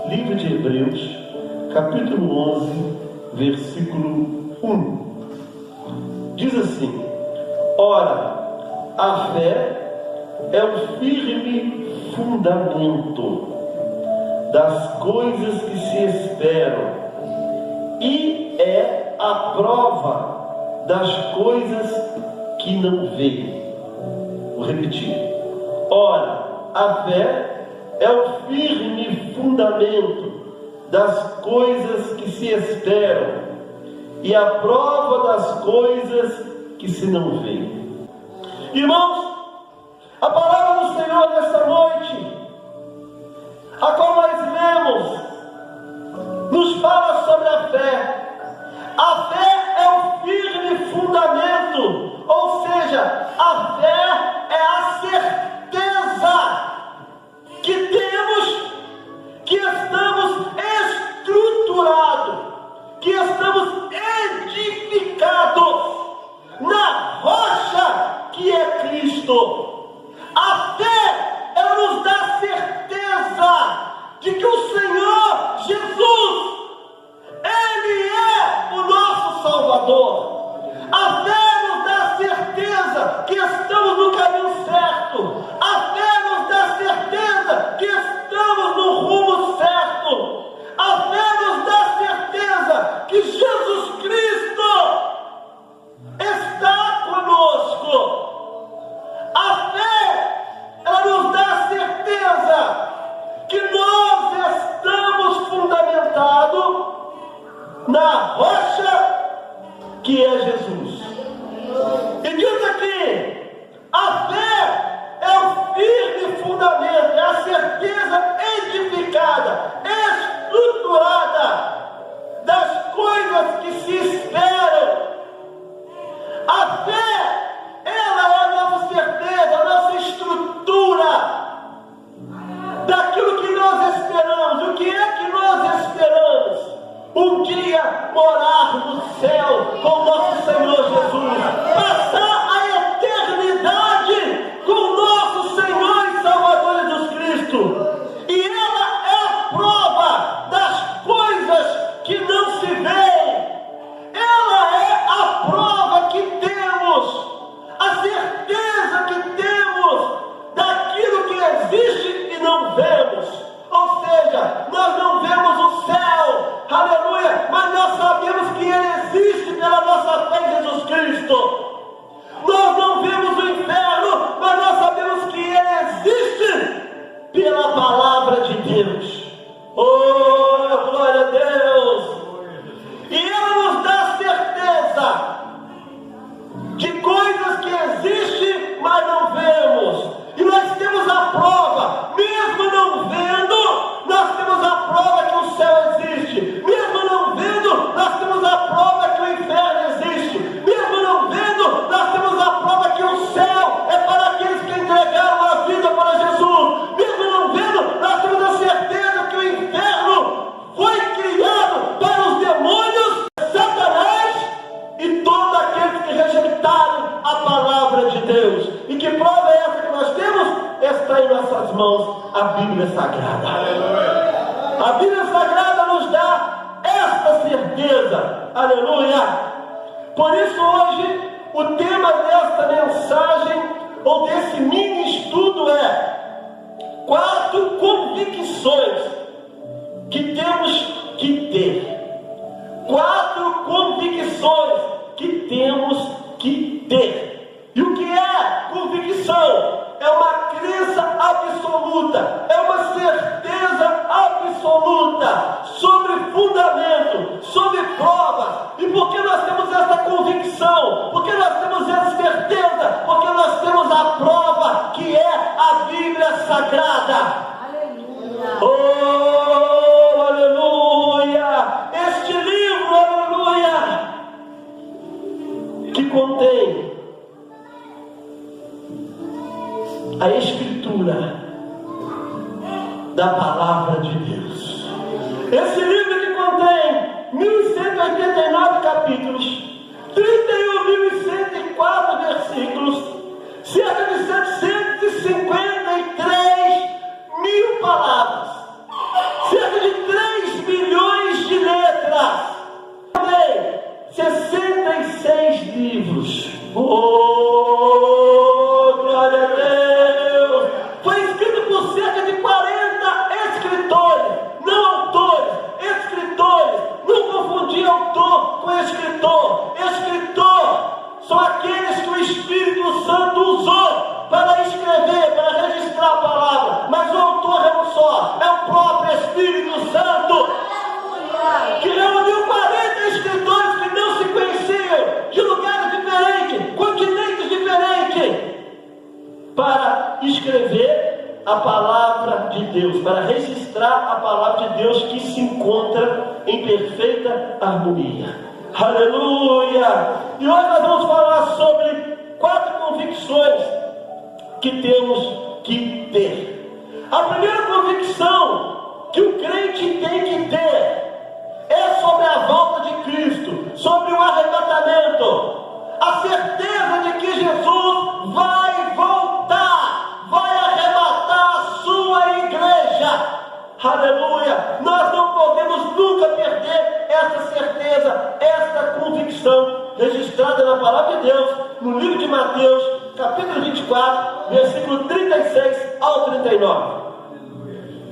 livro de Hebreus, capítulo 11, versículo 1. Diz assim: ora, a fé é o firme fundamento das coisas que se esperam e é a prova das coisas que não veem. Vou repetir. Ora, a fé é o firme fundamento das coisas que se esperam e a prova das coisas que se não veem. Irmãos, a palavra do Senhor nesta noite, a qual nós lemos, nos fala sobre a fé. A fé é o firme fundamento, ou seja, a fé é a certeza que temos, que estamos estruturados, que estamos edificados na rocha que é Cristo. A fé, ela nos dá certeza de que o Senhor Jesus, Ele é o nosso Salvador. A fé nos dá certeza que estamos no caminho certo. A fé nos dá certeza que estamos no rumo certo. A fé nos dá certeza que Jesus Cristo está conosco. A fé, ela nos dá certeza que nós estamos fundamentados na rocha que é Jesus. E diz aqui, a fé é o firme fundamento, é a certeza edificada, estruturada das coisas que se esperam. A fé, ela é a nossa certeza, a nossa estrutura daquilo que nós esperamos. O que é que nós esperamos? Um dia morar no céu com o nosso Senhor Jesus, passar a eternidade com o nosso Senhor e Salvador Jesus Cristo. E ela é a prova das coisas que não se veem. Ela é a prova que temos, a certeza que temos daquilo que existe e não vemos. Ou seja, nós não vemos o céu, aleluia, mas nós sabemos que ele existe pela nossa fé em Jesus Cristo. Nós não vemos o inferno, mas nós sabemos que ele existe pela palavra de Deus. Oh, glória a Deus! E ele nos dá certeza de coisas que existem, mas não vemos. E nós temos a prova, mesmo não vendo, nós temos a prova que o céu existe. Mesmo não vendo, nós temos a prova que o inferno existe. Mesmo não vendo, nós temos a prova que o céu é para aqueles que entregaram a vida para Jesus. Mesmo não vendo, nós temos a certeza que o inferno foi criado para os demônios, Satanás e todos aqueles que rejeitaram a palavra de Deus. E que prova é essa que nós temos? Está em nossas mãos a Bíblia Sagrada. Aleluia. A Bíblia Sagrada nos dá esta certeza. Aleluia. Por isso hoje o tema desta mensagem ou desse mini estudo é 4 convicções que temos que ter. 4 convicções que temos que ter. E o que é convicção? É uma crença absoluta, é uma certeza absoluta sobre fundamento, sobre provas. E por que nós temos essa convicção? Porque nós temos essa certeza? Porque nós temos a prova que é a Bíblia Sagrada. Aleluia! Oh, aleluia! Este livro, aleluia, que contém a escritura da palavra de Deus. Esse livro que contém 1189 capítulos, 31.104 versículos, cerca de 753 mil palavras, cerca de Deus, para registrar a palavra de Deus que se encontra em perfeita harmonia. Aleluia! E hoje nós vamos falar sobre 4 convicções que temos que ter. A primeira convicção que o crente tem que ter é sobre a volta de Cristo, sobre o arrebatamento, a certeza de que Jesus vai voltar, vai arrebatar a sua igreja. Aleluia! Nós não podemos nunca perder essa certeza, essa convicção registrada na palavra de Deus, no livro de Mateus, capítulo 24, versículo 36 ao 39.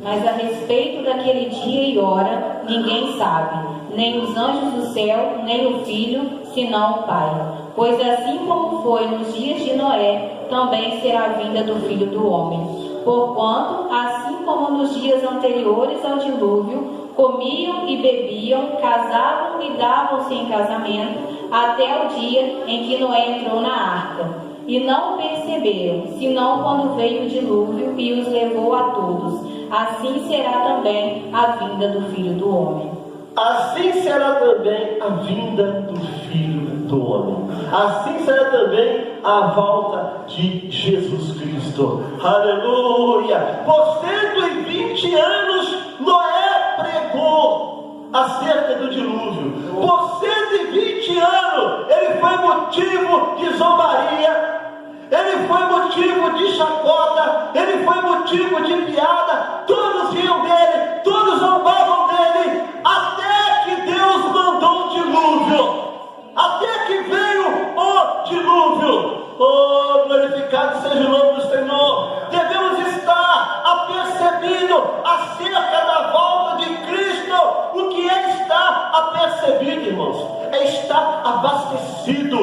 Mas a respeito daquele dia e hora, ninguém sabe, nem os anjos do céu, nem o Filho, senão o Pai. Pois assim como foi nos dias de Noé, também será a vinda do Filho do Homem. Porquanto, assim como nos dias anteriores ao dilúvio, comiam e bebiam, casavam e davam-se em casamento, até o dia em que Noé entrou na arca. E não o perceberam, senão quando veio o dilúvio e os levou a todos. Assim será também a vinda do Filho do Homem. Assim será também a vinda do Filho do Homem. Assim será também a volta de Jesus Cristo. Aleluia! Por 120 anos Noé pregou acerca do dilúvio. Por 120 anos ele foi motivo de zombaria, ele foi motivo de chacota, ele foi motivo de piada. Todos riam dele, todos zombavam dele, até que Deus mandou o dilúvio, até que veio o dilúvio. Oh, glorificado seja o nome do Senhor. Devemos estar apercebidos acerca da volta de Cristo. O que é estar apercebido, irmãos? É estar abastecido,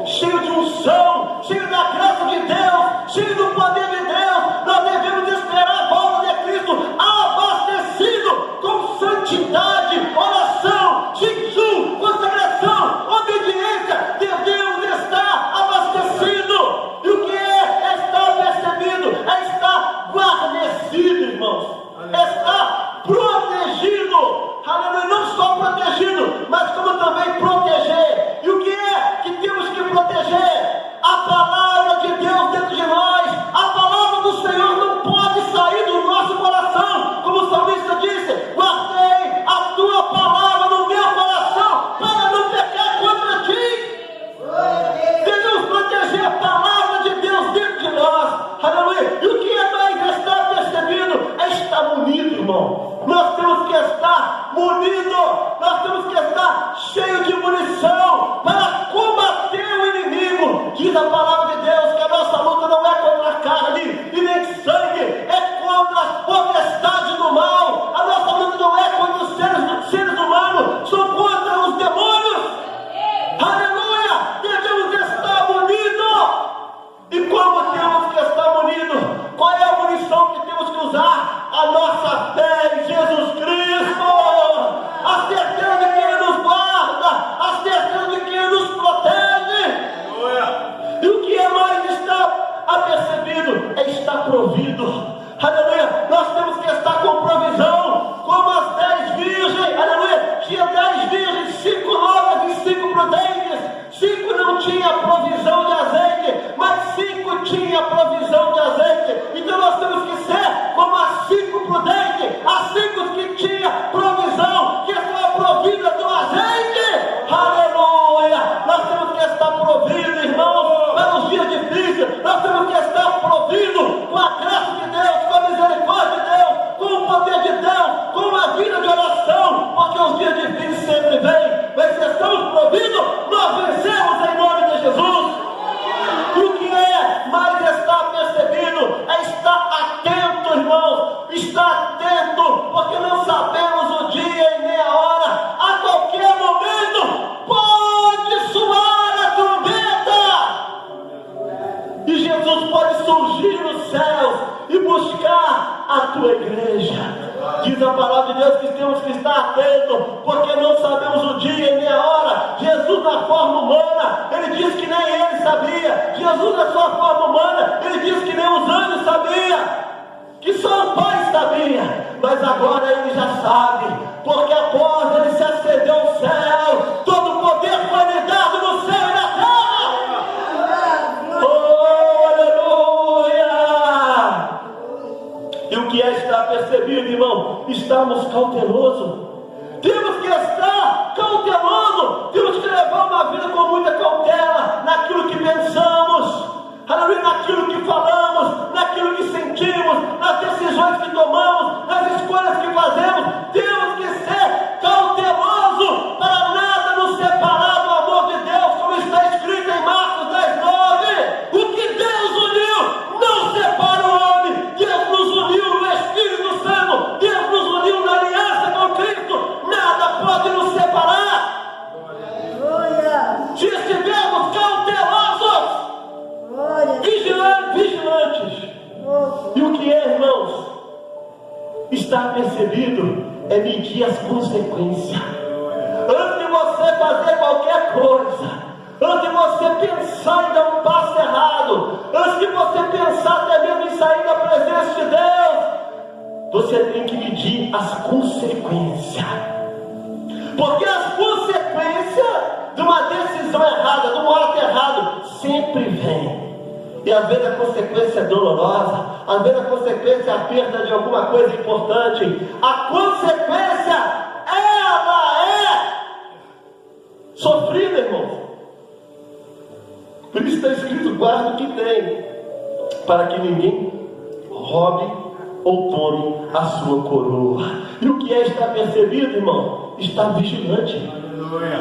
cheio de unção, cheio da graça de Deus, cheio do poder de Deus. Nós devemos esperar a volta de Cristo abastecido com santidade, oração, jejum, consagração, obediência. Devemos estar abastecidos. E o que é estar apercebido? É estar guarnecido, irmãos. É estar protegido. Aleluia, não só protegido, mas como também proteger. E o que é que temos que proteger? A palavra de Deus dentro de nós. A palavra do Senhor não pode sair do nosso coração. Como o salmista disse: guardei a tua palavra no meu coração para não pecar contra ti. Devemos proteger a palavra de Deus dentro de nós. Aleluia. E o que é mais estar percebido? É estar munido, irmão. Nós temos que estar munidos, nós temos que estar cheios de munição para combater o inimigo. Diz a palavra de Deus que a nossa luta não é contra a carne e nem sangue, é contra as potestades do mal. A nossa luta não é contra os seres humanos, são contra os demônios. Aleluia! Devemos estar munidos. E como temos que estar munidos? Qual é a munição que temos que usar? A nossa fé em Jesus Cristo, a certeza de que Ele nos guarda, a certeza de que Ele nos protege. E o que é mais estar apercebido? É estar provido. Aleluia! Nós temos que estar com provisão, como as 10 virgens. Aleluia! Tinha 10 virgens, 5 loucas e 5 prudentes. 5 não tinha provisão de azeite, mas 5 tinha provisão de azeite. Então nós temos que ser como as 5 prudentes, as 5 que tinha provisão, que estava provida do azeite. Aleluia! Nós temos que estar providos, irmãos, para os dias difíceis. Nós temos que estar providos com a graça de Deus, com a misericórdia de Deus, com o poder de Deus, com uma vida de oração, porque os dias difíceis sempre vêm. Mas se estamos providos, nós vencemos em nome de Jesus. E o que é mais estar percebido? É estar atento, irmãos. Estar atento, porque não sabemos o dia e nem a hora. A qualquer momento pode soar a trombeta e Jesus pode surgir nos céus e buscar a tua igreja. Diz a palavra de Deus que temos que estar atentos, porque não sabemos o dia e nem a hora. Jesus na forma humana, ele diz que nem ele sabia. Jesus na sua forma humana, ele diz que nem os anjos sabiam que só o Pai sabia, mas agora ele já sabe, porque após ele se acendeu ao céu, todo o poder foi lhe dado no céu e na terra. Oh, aleluia! E o que é estar percebido, irmão? Estamos cautelosos. Temos que estar cauteloso, temos que levar uma vida com muita cautela naquilo que pensamos, aleluia, naquilo que falamos, naquilo que sentimos, nas decisões que tomamos, nas escolhas que fazemos. Temos que ser cautelosos para nada nos separar do amor de Deus, como está escrito em Marcos 10:9. O que Deus uniu, não separa o homem. Deus nos uniu no Espírito Santo, Deus nos uniu na aliança com Cristo. Nada pode nos separar. Se estivermos cautelosos, vigilantes. E o que é, irmãos? Estar percebido é medir as consequências. Antes de você fazer qualquer coisa, antes de você pensar em dar um passo errado, antes de você pensar até mesmo em sair da presença de Deus, você tem que medir as consequências. Porque as consequências de uma decisão errada, de um ato errado, sempre vem. E às vezes a consequência é dolorosa, às vezes a consequência é a perda de alguma coisa importante. A consequência, ela é sofrida, irmão. Por isso está escrito: guarda o que tem, para que ninguém roube ou tome a sua coroa. E o que é estar percebido, irmão? Estar vigilante.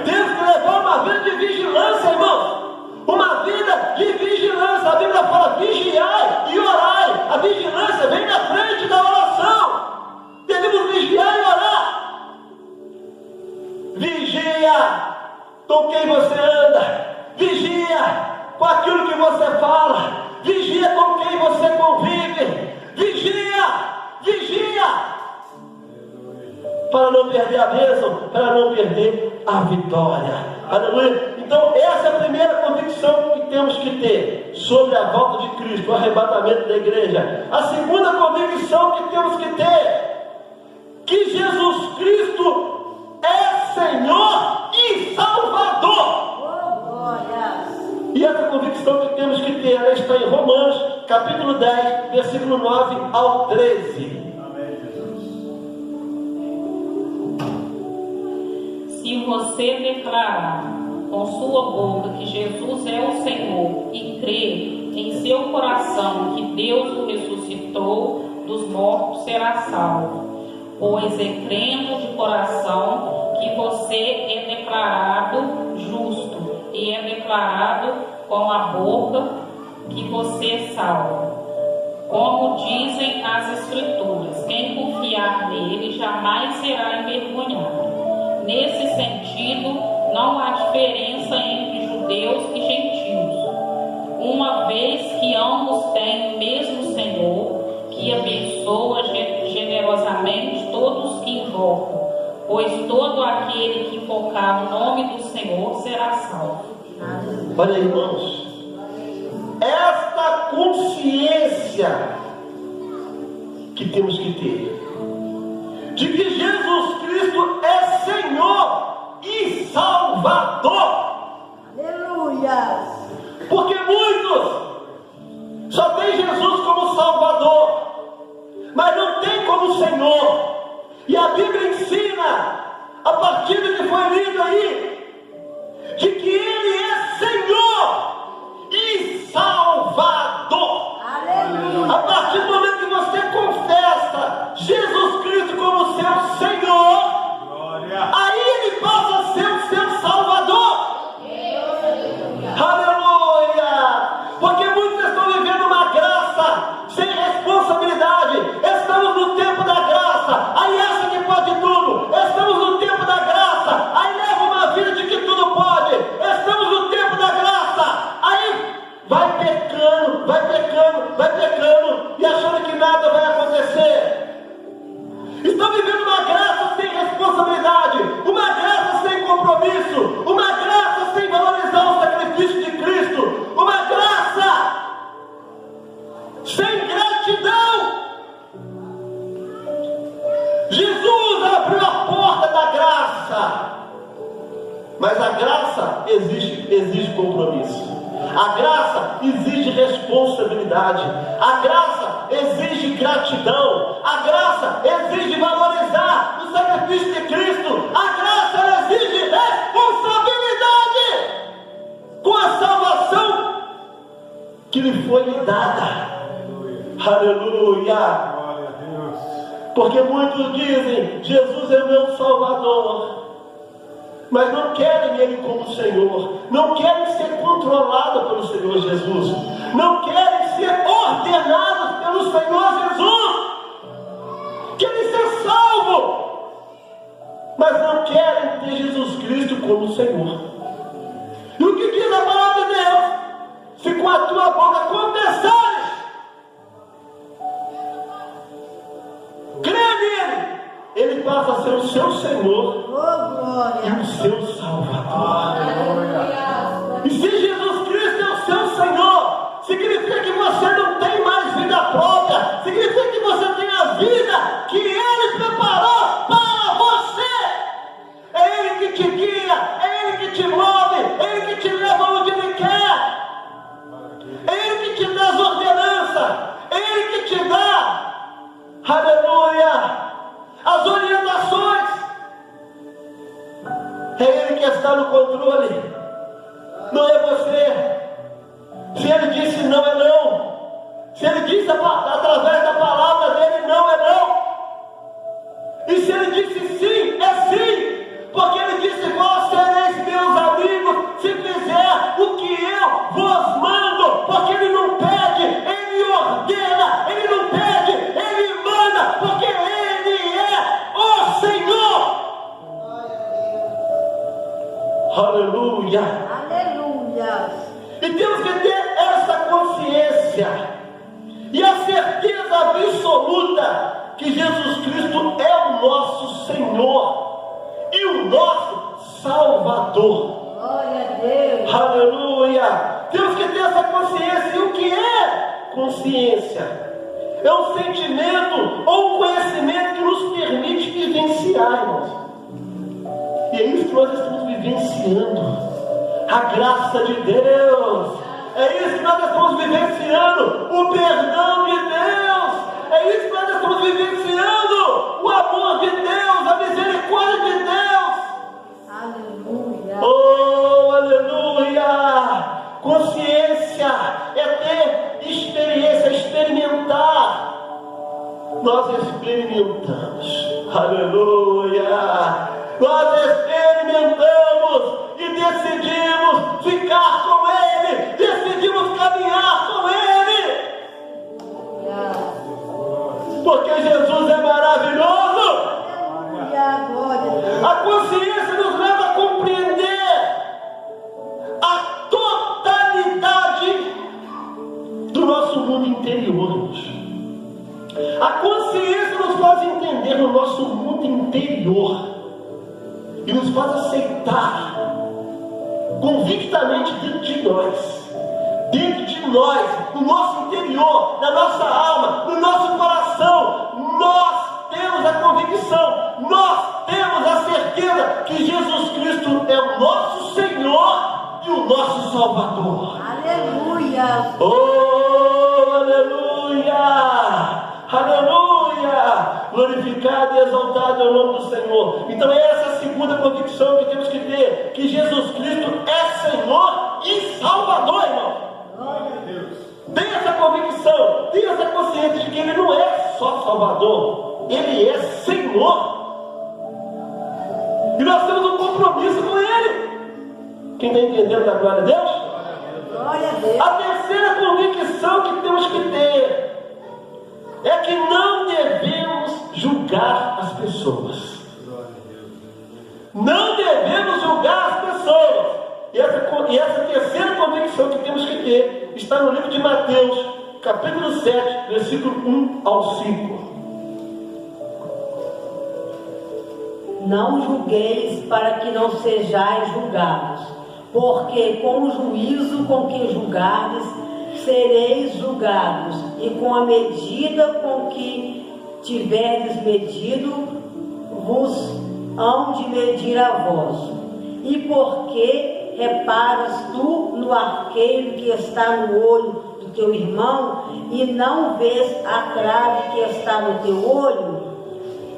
Temos que levar uma vida de vigilância, irmão. Uma vida de vigilância. A Bíblia fala: vigiai e orai. A vigilância vem na frente da oração. Devemos vigiar e orar. Vigia com quem você anda. Vigia com aquilo que você fala. Vigia com quem você convive. Vigia, para não perder a bênção, para não perder a vitória. Aleluia. Então essa é a primeira convicção que temos que ter sobre a volta de Cristo, o arrebatamento da igreja. A segunda convicção que temos que ter: que Jesus Cristo é Senhor e Salvador. E essa convicção que temos que ter, ela está em Romanos, capítulo 10, versículo 9 ao 13. Amém, Jesus. Se você declarar com sua boca que Jesus é o Senhor e crer em seu coração que Deus o ressuscitou dos mortos, será salvo. Pois é crendo de coração que você é declarado justo, e é declarado com a boca que você é salvo. Como dizem as Escrituras: quem confiar nele jamais será envergonhado. Nesse sentido, não há diferença entre judeus e gentios, uma vez que ambos têm o mesmo Senhor, que abençoa generosamente todos que invocam, pois todo aquele que invocar o nome do Senhor será salvo. Olha, irmãos, esta consciência que temos que ter de que Jesus Cristo é Senhor e Salvador. Aleluia! Porque muitos só tem Jesus como Salvador, mas não tem como Senhor. E a Bíblia ensina, a partir do que foi lido aí, de que Ele é Senhor e Salvador. Aleluia! A partir do momento que você confessa Jesus Cristo como seu Senhor, Glória. aí Ele passa a ser o seu Salvador. Aleluia! Porque muitos estão vivendo uma graça sem responsabilidade. Estamos no tempo da graça, aí acha que pode tudo. Estamos no tempo da graça, aí leva uma vida de que tudo pode. Estamos no Mas a graça exige compromisso. A graça exige responsabilidade. A graça exige gratidão. A graça exige valorizar o sacrifício de Cristo. A graça ela exige responsabilidade com a salvação que lhe foi lhe dada. Aleluia. Glória a Deus. Porque muitos dizem: Jesus é meu Salvador, mas não querem Ele como Senhor, não querem ser controlados pelo Senhor Jesus, não querem ser ordenados pelo Senhor Jesus, querem ser salvos, mas não querem ter Jesus Cristo como Senhor. E o que diz a palavra de Deus? Se com a tua boca confessares, crê nele, ele passa a ser o seu Senhor e o seu Salvador. E se Jesus Cristo é o seu Senhor, significa que você não tem mais vida própria, significa que você tem a vida que Ele preparou para você. É Ele que te guia, é Ele que te move, é Ele que te leva onde Ele quer, é Ele que te dá as ordenanças, é Ele que te dá, aleluia, as orientações. É Ele que está no controle, não é você. Se Ele disse não, é não. Se Ele disse através da palavra dele não, é não. E se Ele disse sim, é sim. Porque Ele disse: vós sereis meus amigos se fizer o que eu vos mando. Porque Ele não pede, Ele ordena. Ele não pede, Ele manda. Porque Ele é o Senhor. Aleluia. Aleluia. E temos que ter essa consciência e a certeza absoluta que Jesus Cristo é o nosso Senhor e o nosso Salvador. Glória a Deus. Aleluia. Temos que ter essa consciência. E o que é consciência? É um sentimento ou um conhecimento que nos permite vivenciar, irmãos. E é isso que nós estamos vivenciando. A graça de Deus. É isso que nós estamos vivenciando. O perdão de Deus. É isso que nós estamos vivenciando. O amor de Deus. A misericórdia de Deus. Aleluia. Oh, aleluia. Consciência é ter experiência, experimentar. Nós experimentamos. Aleluia. Nós experimentamos e decidimos ficar com Ele, decidimos caminhar com Ele, porque Jesus é maravilhoso. Aleluia. Glória a Deus. A consciência nos leva a compreender a totalidade do nosso mundo interior. A consciência nos faz entender o nosso mundo interior e nos faz aceitar convictamente dentro de nós, no nosso interior, na nossa alma, no nosso coração. Nós temos a convicção, nós temos a certeza que Jesus Cristo é o nosso Senhor e o nosso Salvador. Aleluia. Oh, aleluia! Aleluia! Glorificado e exaltado é o nome do Senhor. Então é essa a segunda convicção que temos que ter, que Jesus Cristo é Senhor e Salvador, irmão. Glória a Deus. Tenha essa convicção, tenha essa consciência de que Ele não é só Salvador, Ele é Senhor. E nós temos um compromisso com Ele. Quem está entendendo da glória a Deus? Glória a Deus. A terceira convicção que temos que ter é que não devemos julgar as pessoas. Não devemos julgar as pessoas. E essa terceira convicção que temos que ter está no livro de Mateus, capítulo 7, versículo 1 ao 5. Não julgueis para que não sejais julgados, porque com o juízo com que julgardes, sereis julgados, e com a medida com que tiverdes medido, vos hão de medir a vós. E por que reparas tu no arqueiro que está no olho do teu irmão, e não vês a trave que está no teu olho?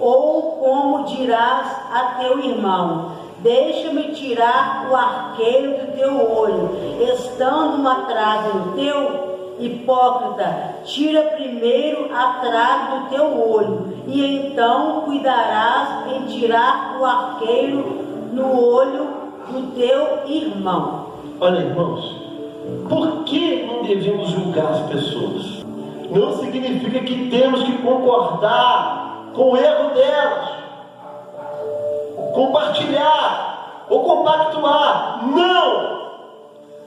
Ou como dirás a teu irmão: deixa-me tirar o arqueiro do teu olho, estando uma trave no teu? Hipócrita, tira primeiro a trave do teu olho, e então cuidarás em tirar o arqueiro no olho do teu irmão. Olha, irmãos, por que não devemos julgar as pessoas? Não significa que temos que concordar com o erro delas, compartilhar ou compactuar.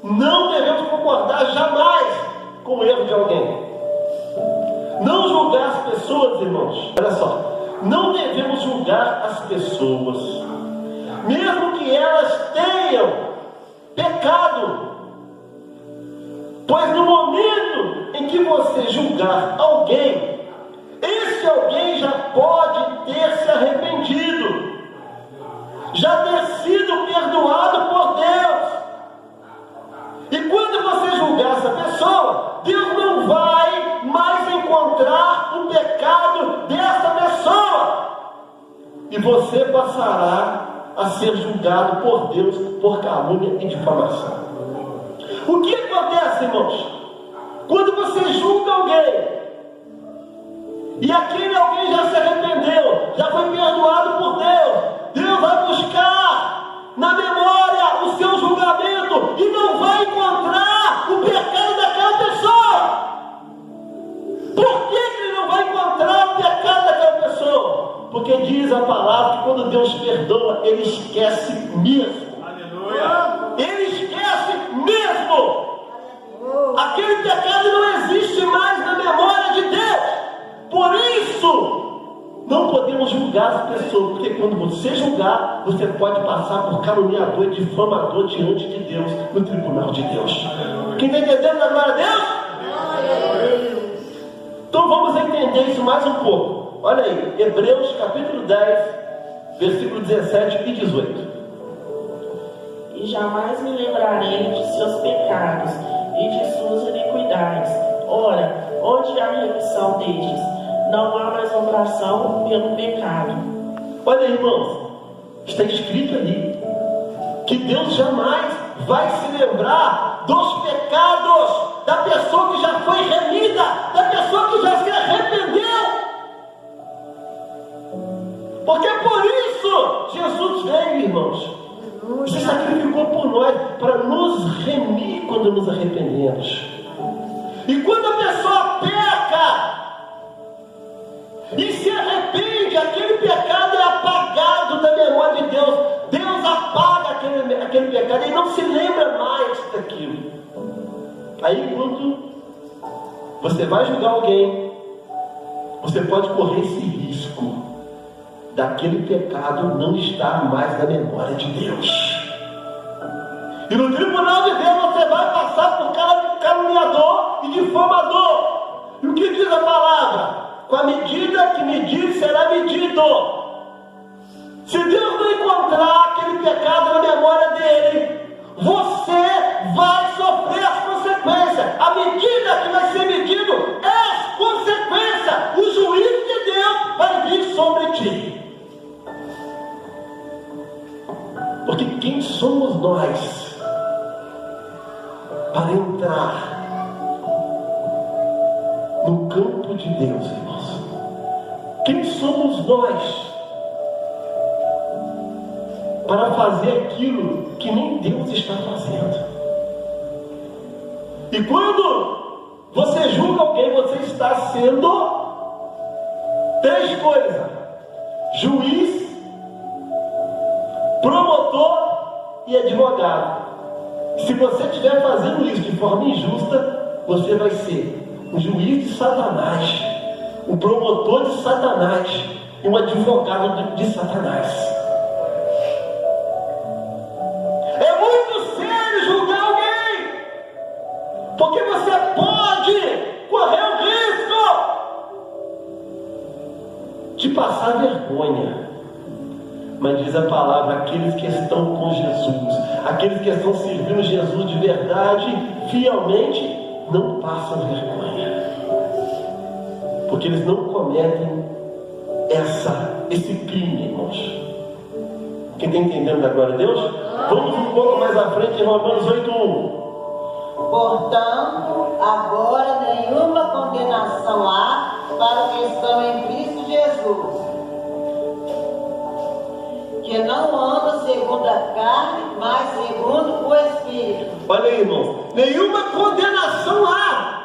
Não devemos concordar jamais com o erro de alguém. Não julgar as pessoas, irmãos. Olha só, não devemos julgar as pessoas, mesmo que elas tenham pecado, pois no momento em que você julgar alguém, esse alguém já pode ter se arrependido, já ter sido perdoado por Deus. E quando você julgar essa pessoa, Deus não vai mais encontrar o pecado dessa pessoa, e você passará a ser julgado por Deus por calúnia e difamação. O que acontece, irmãos? Quando você julga alguém, e aquele alguém já se arrependeu, já foi perdoado por Deus, Deus vai buscar na memória o seu julgamento e não vai encontrar o pecado daquela pessoa. Por que ele não vai encontrar o pecado daquela pessoa? Porque diz a palavra que quando Deus perdoa, Ele esquece mesmo. Aleluia. Ele esquece mesmo. Aquele pecado não existe mais na memória de Deus. Por isso, não podemos julgar as pessoas, porque quando você julgar, você pode passar por caluniador e difamador diante de Deus, no tribunal de Deus. Quem está entendendo a glória a Deus? Então vamos entender isso mais um pouco. Olha aí, Hebreus capítulo 10, versículo 17 e 18. E jamais me lembrarei de seus pecados e de suas iniquidades. Ora, onde há remissão destes, não há mais obração pelo pecado. Olha, irmãos, está escrito ali que Deus jamais vai se lembrar dos pecados da pessoa que já foi remida, da pessoa que já se arrependeu. Porque por isso Jesus veio, irmãos. Se sacrificou por nós para nos remir quando nos arrependemos. E quando a pessoa peca e se arrepende, aquele pecado é apagado da memória de Deus. Deus apaga aquele pecado e não se lembra mais daquilo. Aí quando você vai julgar alguém, você pode correr esse risco daquele pecado não estar mais na memória de Deus. E no tribunal de Deus você vai passar por caluniador e difamador. E o que diz a palavra? Com a medida que medir, será medido. Se Deus não encontrar aquele pecado na memória dele, você vai sofrer as consequências. A medida que vai ser medido é as consequências. O juízo de Deus vai vir sobre ti. Porque quem somos nós para entrar no campo de Deus, irmãos? Quem somos nós para fazer aquilo que nem Deus está fazendo? E quando você julga alguém, você está sendo três coisas: juiz, promotor e advogado. Se você estiver fazendo isso de forma injusta, você vai ser um juiz de Satanás, um promotor de Satanás e um advogado de Satanás. É muito sério julgar alguém, porque você pode correr o risco de passar vergonha, Mas diz a palavra, aqueles que estão com Jesus, aqueles que estão servindo Jesus de verdade, fielmente, não passam vergonha. Porque eles não cometem esse crime, irmãos. Quem está entendendo da glória a Deus? Vamos um pouco mais à frente em Romanos 8:1. Portanto, agora nenhuma condenação há para os que estão em Cristo Jesus, que não andam segundo a carne, mas segundo o Espírito. Olha aí, irmão. Nenhuma condenação há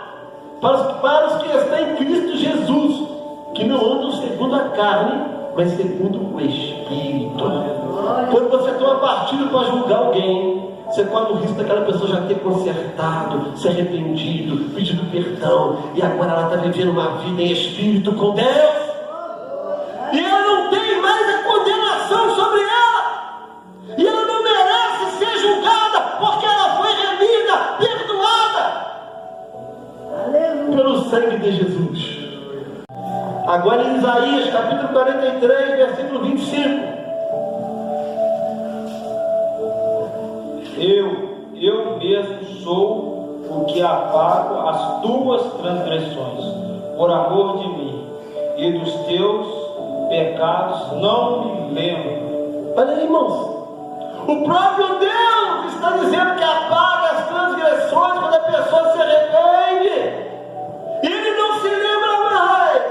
para os que estão em Cristo Jesus, que não andam segundo a carne, mas segundo o Espírito. Quando você toma partido para julgar alguém, você corre o risco daquela pessoa já ter consertado, se arrependido, pedido perdão, e agora ela está vivendo uma vida em espírito com Deus, e ela não tem mais a condenação sobre ela, e ela não merece ser julgada, porque ela foi remida, perdoada pelo sangue de Jesus. Agora em Isaías capítulo 43, versículo 25. Eu mesmo sou o que apago as tuas transgressões, por amor de mim, e dos teus pecados não me lembro. Olha aí, irmãos, o próprio Deus está dizendo que apaga as transgressões quando a pessoa se arrepende, e Ele não se lembra mais.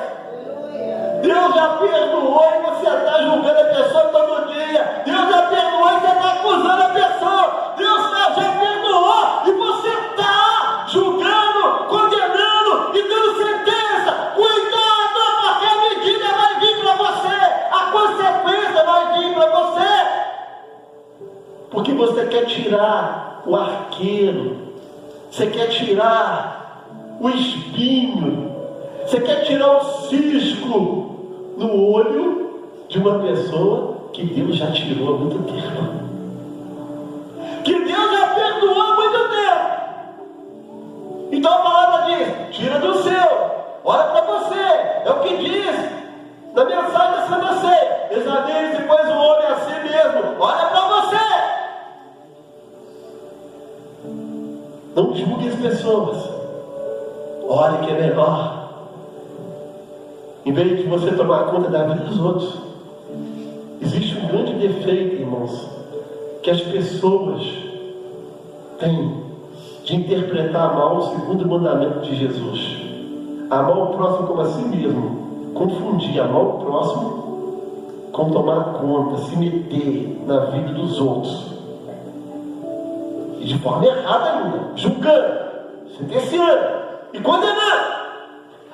Deus já perdoou e você está julgando a pessoa todo dia. Deus já perdoou e você está acusando a pessoa. Deus já perdoou e você está julgando, condenando e dando sentença. Cuidado, porque a medida vai vir para você, a consequência vai vir para você. Porque você quer tirar o arqueiro, você quer tirar o espinho, você quer tirar o cisco no olho de uma pessoa que Deus já tirou há muito tempo, que Deus já perdoou há muito tempo. Então a palavra diz: tira do seu, olha para você. É o que diz na mensagem da Santa Ceia: examine-se, pois, o homem a si mesmo, olha para você. Não julgue as pessoas, olhe que é melhor. Em vez de você tomar conta da vida dos outros, existe um grande defeito, irmãos, que as pessoas têm de interpretar mal o segundo mandamento de Jesus: amar o próximo como a si mesmo. Confundir amar o próximo com tomar conta, se meter na vida dos outros, e de forma errada ainda, julgando, sentenciando e condenando.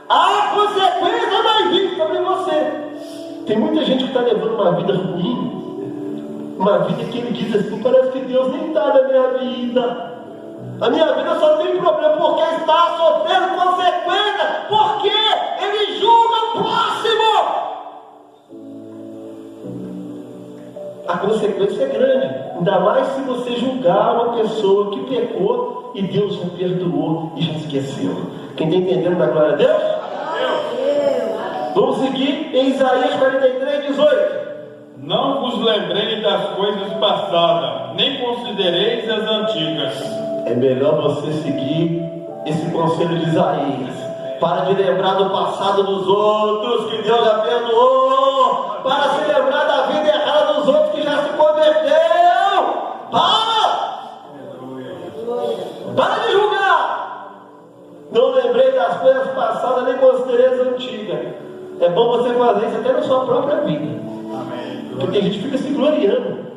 A consequência vai vir sobre você. Tem muita gente que está levando uma vida ruim, uma vida que ele diz assim: parece que Deus nem está na minha vida. A minha vida só tem problema porque está sofrendo consequência, porque ele julga o próximo. A consequência é grande, ainda mais se você julgar uma pessoa que pecou e Deus já perdoou e já esqueceu. Quem está entendendo da glória a Deus? Vamos seguir em Isaías 43, 18. Não vos lembrei das coisas passadas, nem considereis as antigas. É melhor você seguir esse conselho de Isaías. Para de lembrar do passado dos outros que Deus já perdoou. Para se lembrar da vida errada dos outros que já se converteu. Para de julgar. Não lembrei das coisas passadas, nem considerei as antigas. É bom você fazer isso até na sua própria vida. Porque a gente fica se gloriando.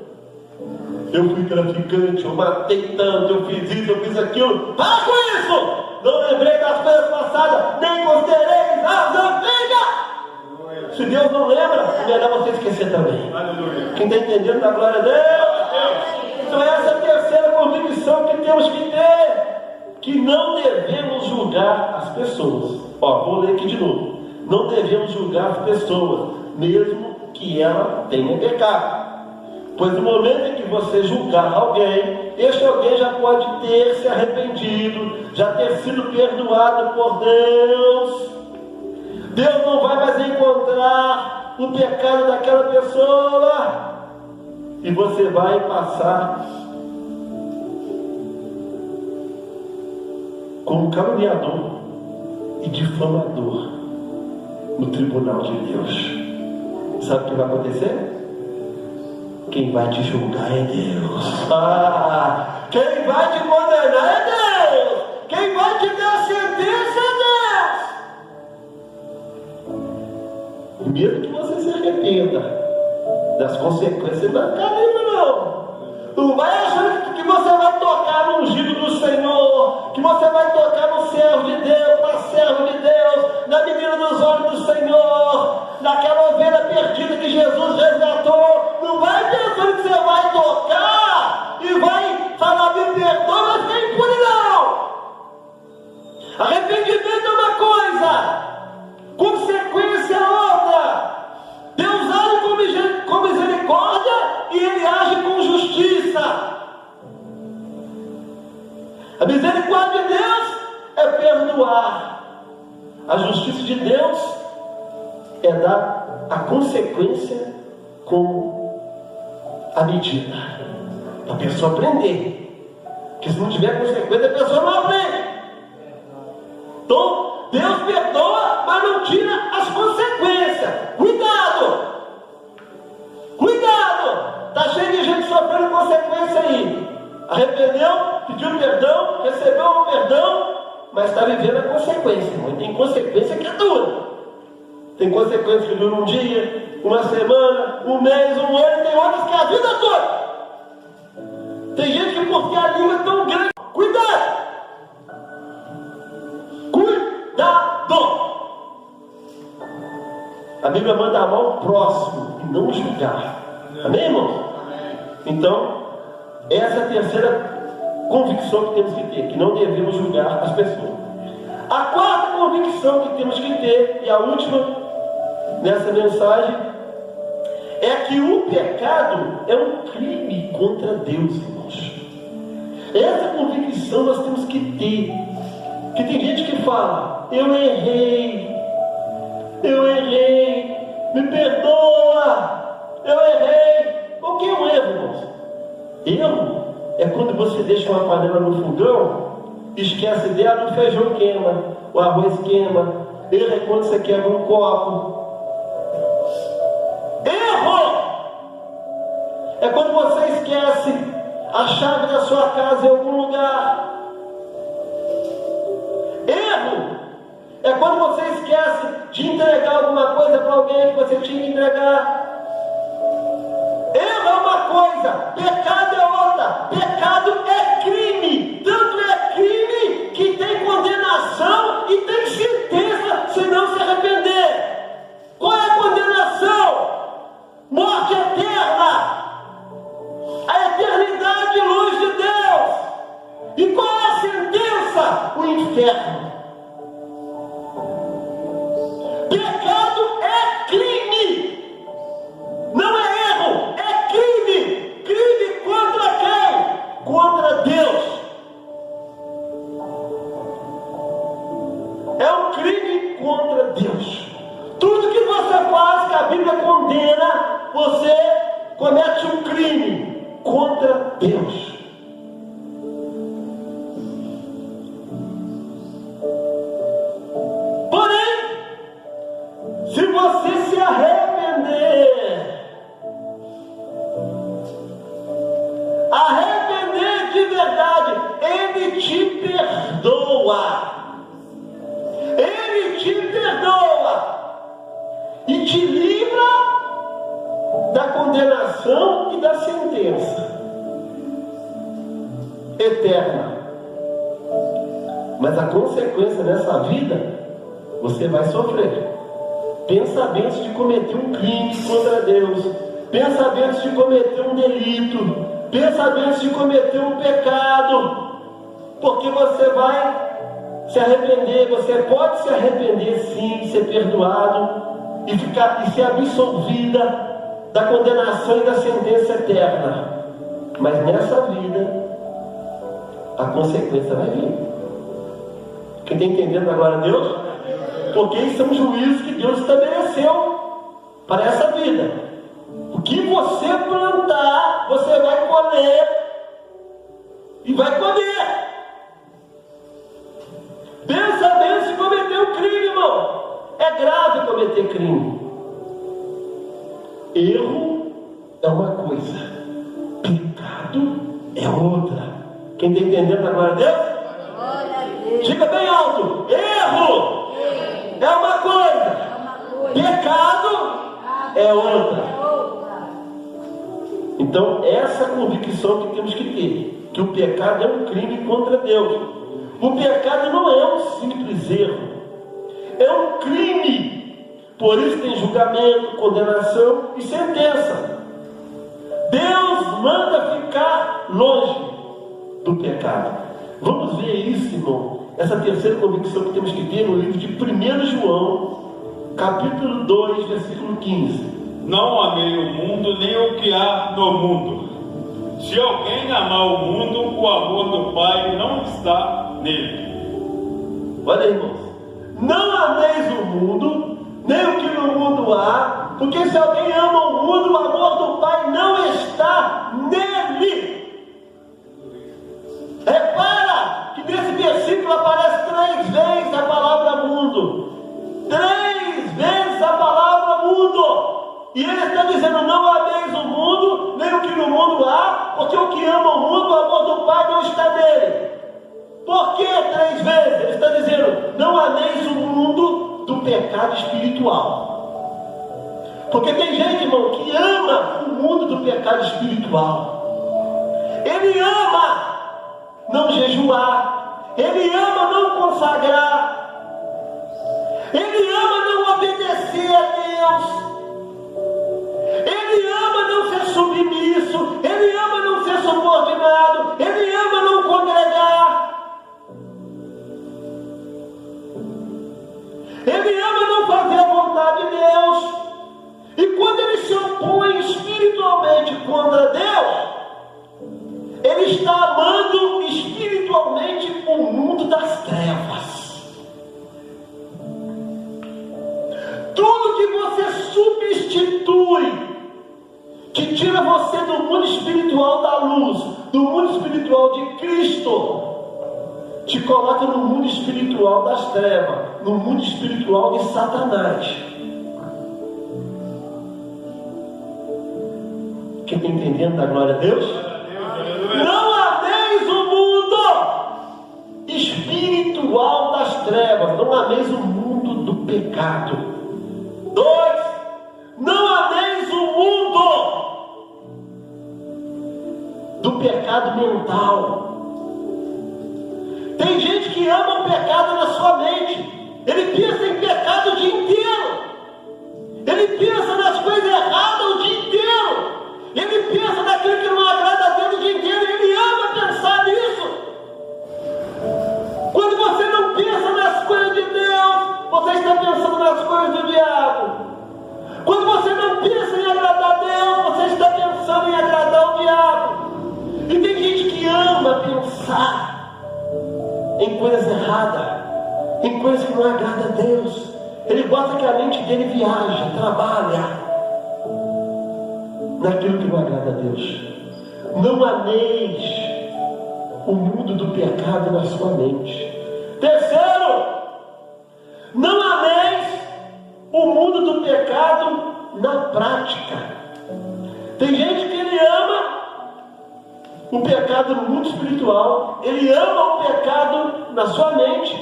Eu fui traficante, eu matei tanto, eu fiz isso, eu fiz aquilo. Para com isso! Não lembrei das coisas passadas, nem considerei as antigas. Se Deus não lembra, é melhor você esquecer também. Quem está entendendo da glória a Deus? Então essa é a terceira convicção que temos que ter, que não devemos julgar as pessoas. Vou ler aqui de novo. Não devemos julgar as pessoas, mesmo que ela tenha pecado. Pois no momento em que você julgar alguém, este alguém já pode ter se arrependido, já ter sido perdoado por Deus. Deus não vai mais encontrar o pecado daquela pessoa. e você vai passar como caluniador e difamador no tribunal de Deus. Sabe o que vai acontecer? Quem vai te julgar é Deus. Quem vai te condenar é Deus. Quem vai te dar a sentença é Deus. Medo que você se arrependa das consequências da caramba, não. Não vai achando que você vai tocar no ungido do Senhor, que você vai tocar no servo de Deus, na serva de Deus, na menina dos olhos do Senhor, naquela ovelha perdida que Jesus resgatou. Não vai pensando que você vai tocar e vai falar, me perdoa, mas fica impune, não. Arrependimento é uma coisa, consequência é outra. Deus age com misericórdia e Ele age com justiça. A misericórdia de Deus é perdoar. A justiça de Deus é dar a consequência com a medida, para a pessoa aprender. Porque se não tiver consequência, a pessoa não aprende. Então, Deus perdoa, mas não tira as consequências. Cuidado! Cuidado! Está cheio de gente sofrendo consequência aí. Arrependeu, pediu perdão, recebeu o perdão, mas está vivendo a consequência. Mas tem consequência que é dura. Tem consequência que dura um dia, uma semana, um mês, um ano, tem outras que é a vida toda. Tem gente que porque a língua é tão grande. Cuidado! Cuidado! A Bíblia manda amar o próximo e não julgar. Amém, irmão? Então, essa é a terceira convicção que temos que ter, que não devemos julgar as pessoas. A quarta convicção que temos que ter, e a última nessa mensagem, é que o pecado é um crime contra Deus, irmãos. Essa convicção nós temos que ter. Que tem gente que fala, eu errei, me perdoa, eu errei. O que é um erro, irmãos? Erro é quando você deixa uma panela no fogão, esquece dela, o feijão queima, o arroz queima. Erro é quando você quebra um copo. Erro é quando você esquece a chave da sua casa em algum lugar. Erro é quando você esquece de entregar alguma coisa para alguém que você tinha que entregar. Erro é uma coisa, pecado é outra. Pecado é crime. Tanto é crime que tem condenação e tem sentença se não se arrepender. Qual é a condenação? Morte eterna. A eternidade longe de Deus. E qual é a sentença? O inferno. Pecado é crime. Não é erro, é crime. Crime contra quem? Contra Deus. É um crime contra Deus. Tudo que você faz que a Bíblia condena, você comete um crime contra Deus. Se você se arrepender de verdade, Ele te perdoa. Ele te perdoa e te livra da condenação e da sentença eterna. Mas a consequência nessa vida, você vai sofrer. Pensa bem antes de cometer um crime contra Deus. Pensa bem antes de cometer um delito. Pensa bem antes de cometer um pecado. Porque você vai se arrepender. Você pode se arrepender sim, ser perdoado e ser absolvida da condenação e da sentença eterna. Mas nessa vida, a consequência vai vir. Quem está entendendo agora, Deus? Porque isso são juízos que Deus estabeleceu para essa vida. O que você plantar, comer e vai comer. Pensa bem se cometer um crime, irmão. É grave cometer crime. Erro é uma coisa, pecado é outra. Quem está entendendo agora, Deus? Diga bem alto: erro é uma coisa, pecado é outra. Então, essa convicção que temos que ter, que o pecado é um crime contra Deus. O pecado não é um simples erro, é um crime. Por isso tem julgamento, condenação e sentença. Deus manda ficar longe do pecado. Vamos ver isso, irmão. Essa terceira convicção que temos que ter no livro de 1 João, capítulo 2, versículo 15. Não amei o mundo, nem o que há no mundo. Se alguém amar o mundo, o amor do Pai não está nele. Olha aí, irmãos. Não ameis o mundo, nem o que no mundo há, porque se alguém ama o mundo, o amor do Pai não está nele. Repara que nesse versículo aparece 3 vezes a palavra mundo. 3 vezes a palavra mundo. E ele está dizendo: não ameis o mundo, nem o que no mundo há, porque o que ama o mundo, o amor do Pai não está nele. Por que 3 vezes? Ele está dizendo: não ameis o mundo do pecado espiritual. Porque tem gente, irmão, que ama o mundo do pecado espiritual. Ele ama não jejuar, ele ama não consagrar, ele ama não obedecer a Deus, ele ama não ser submisso, ele ama não ser subordinado, ele ama não congregar, ele ama não fazer a vontade de Deus. E quando ele se opõe espiritualmente contra Deus, ele está amando espiritualmente o mundo das trevas. Tudo que você substitui, que tira você do mundo espiritual da luz, do mundo espiritual de Cristo, te coloca no mundo espiritual das trevas, no mundo espiritual de Satanás. Quem está entendendo da glória a Deus? Não ameis o mundo espiritual das trevas, não ameis o mundo do pecado. 2, não ameis o mundo do pecado mental. Tem gente que ama o pecado na sua mente. Ele pensa em pecado o dia inteiro. Ele pensa nas coisas erradas o dia inteiro. Ele pensa naquilo que não agrada a Deus o dia inteiro. Ele ama pensar nisso. Quando você não pensa nas coisas de Deus, você está pensando nas coisas do diabo. Quando você não pensa em agradar a Deus, você está pensando em agradar o diabo. E tem gente que ama pensar em coisas erradas, em coisas que não agradam a Deus. Ele gosta que a mente dele viaja, trabalha naquilo que não agrada a Deus. Não ameis o mundo do pecado na sua mente. 3, não ameis o mundo do pecado na prática. Tem gente que ele ama o pecado no mundo espiritual, ele ama o pecado na sua mente,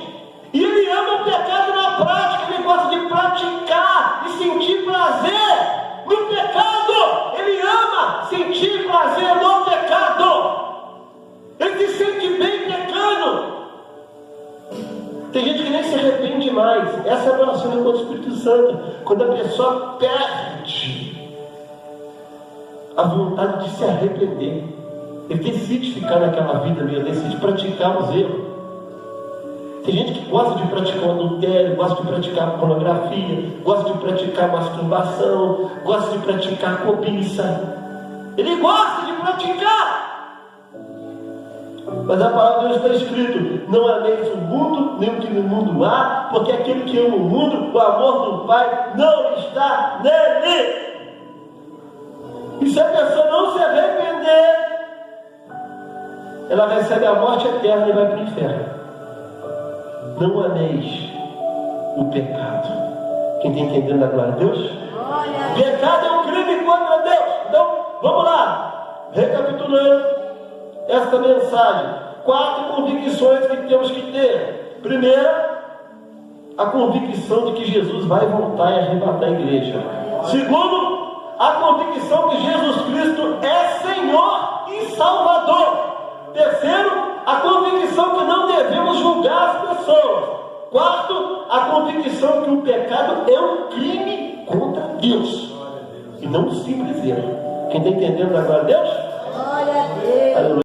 e ele ama o pecado na prática. Ele gosta de praticar e sentir prazer no pecado. Ele ama sentir prazer no pecado. Ele se sente bem pecando. Tem gente que nem se arrepende mais. Essa é a relação com o Espírito Santo. Quando a pessoa perde a vontade de se arrepender, ele decide ficar naquela vida mesmo, decide praticar os erros. Tem gente que gosta de praticar o adultério, gosta de praticar pornografia, gosta de praticar masturbação, gosta de praticar cobiça. Ele gosta de praticar. Mas a palavra de Deus está escrito: não ameis o mundo, nem o que no mundo há, porque aquele que ama o mundo, o amor do Pai não está nele. E se a pessoa não se arrepender, ela recebe a morte eterna e vai para o inferno. Não ameis o pecado. Quem está entendendo a glória a Deus? Pecado é um crime contra Deus. Então, vamos lá. Recapitulando esta mensagem. 4 convicções que temos que ter. Primeira, a convicção de que Jesus vai voltar e arrebatar a igreja. Segundo, a convicção que Jesus Cristo é Senhor e Salvador. Terceiro, a convicção que não devemos julgar as pessoas. Quarto, a convicção que o pecado é um crime contra Deus e não um simples erro. Quem está entendendo agora, Deus? Glória a Deus. Aleluia.